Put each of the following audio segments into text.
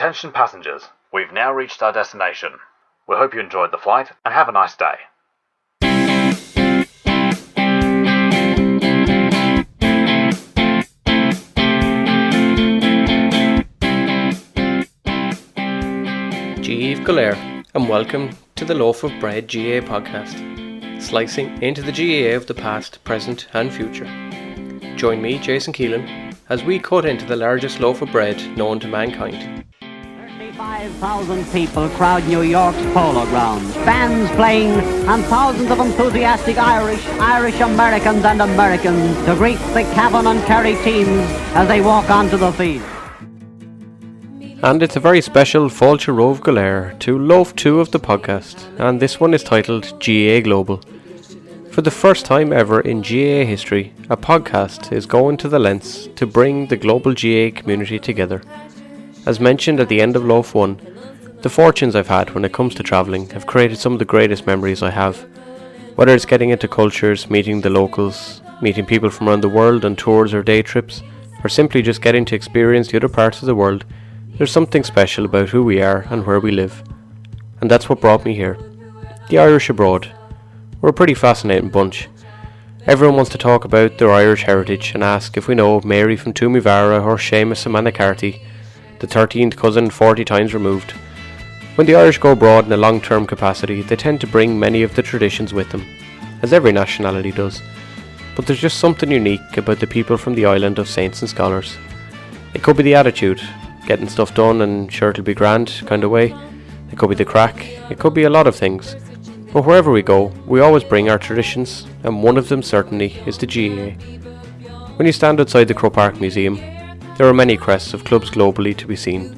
Attention passengers, we've now reached our destination. We hope you enjoyed the flight and have a nice day. GAA Global and welcome to the Loaf of Bread GAA podcast, slicing into the GAA of the past, present and future. Join me, Jason Keelan, as we cut into the largest loaf of bread known to mankind. 35,000 people crowd New York's Polo Grounds, bands playing and thousands of enthusiastic Irish Americans and Americans to greet the Cavan and Kerry teams as they walk onto the field. And it's a very special Fáilte Rómh go léir to Loaf 2 of the podcast, and this one is titled GAA Global. For the first time ever in GAA history, a podcast is going to the lengths to bring the global GAA community together. As mentioned at the end of Loaf 1, the fortunes I've had when it comes to travelling have created some of the greatest memories I have. Whether it's getting into cultures, meeting the locals, meeting people from around the world on tours or day trips, or simply just getting to experience the other parts of the world, there's something special about who we are and where we live. And that's what brought me here. The Irish abroad. We're a pretty fascinating bunch. Everyone wants to talk about their Irish heritage and ask if we know Mary from Toomevara or Seamus and Manacarty, the 13th cousin 40 times removed. When the Irish go abroad in a long-term capacity, they tend to bring many of the traditions with them, as every nationality does. But there's just something unique about the people from the island of saints and scholars. It could be the attitude, getting stuff done and sure it'll be grand kind of way. It could be the craic, it could be a lot of things. But wherever we go, we always bring our traditions, and one of them certainly is the GAA. When you stand outside the Croke Park Museum, there are many crests of clubs globally to be seen,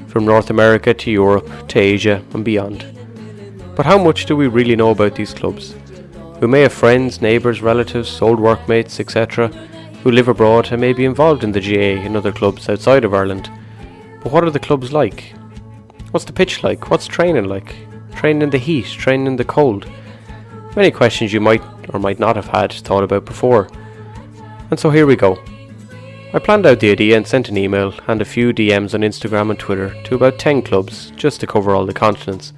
from North America to Europe to Asia and beyond. But how much do we really know about these clubs? We may have friends, neighbours, relatives, old workmates, etc., who live abroad and may be involved in the GAA and other clubs outside of Ireland. But what are the clubs like? What's the pitch like? What's training like? Training in the heat, training in the cold? Many questions you might or might not have had thought about before. And so here we go. I planned out the idea and sent an email and a few DMs on Instagram and Twitter to about 10 clubs just to cover all the continents.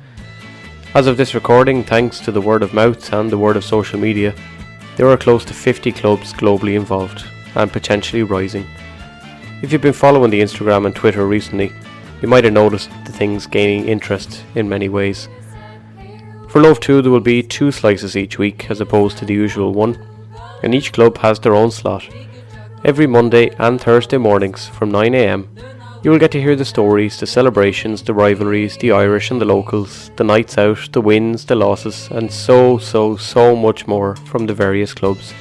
As of this recording, thanks to the word of mouth and the word of social media, there are close to 50 clubs globally involved and potentially rising. If you've been following the Instagram and Twitter recently, you might have noticed the things gaining interest in many ways. For Loaf 2 there will be 2 slices each week as opposed to the usual one, and each club has their own slot. Every Monday and Thursday mornings from 9 a.m, you will get to hear the stories, the celebrations, the rivalries, the Irish and the locals, the nights out, the wins, the losses, and so much more from the various clubs.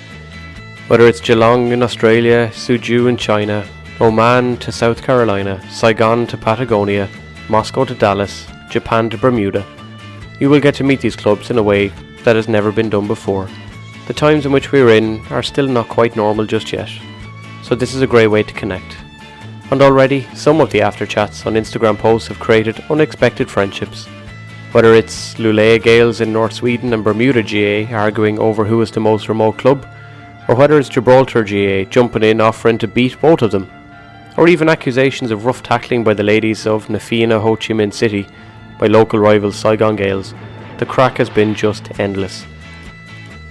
Whether it's Geelong in Australia, Suzhou in China, Oman to South Carolina, Saigon to Patagonia, Moscow to Dallas, Japan to Bermuda, you will get to meet these clubs in a way that has never been done before. The times in which we're in are still not quite normal just yet, so this is a great way to connect. And already, some of the after chats on Instagram posts have created unexpected friendships. Whether it's LOB GAA in North Sweden and Bermuda GAA arguing over who is the most remote club, or whether it's Gibraltar GAA jumping in offering to beat both of them, or even accusations of rough tackling by the ladies of Nafina Ho Chi Minh City by local rivals Saigon Gaels, the craic has been just endless.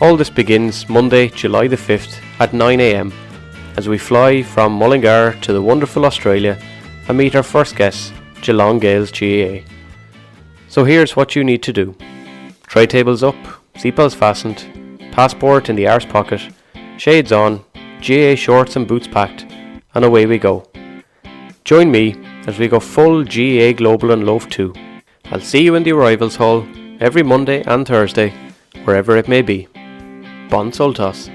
All this begins Monday, July the 5th at 9 a.m, as we fly from Mullingar to the wonderful Australia and meet our first guests, Geelong Gaels GAA. So here's what you need to do. Tray tables up, seatbelts fastened, passport in the arse pocket, shades on, GAA shorts and boots packed, and away we go. Join me as we go full GAA Global and Loaf 2. I'll see you in the arrivals hall every Monday and Thursday, wherever it may be. Bon Soltas.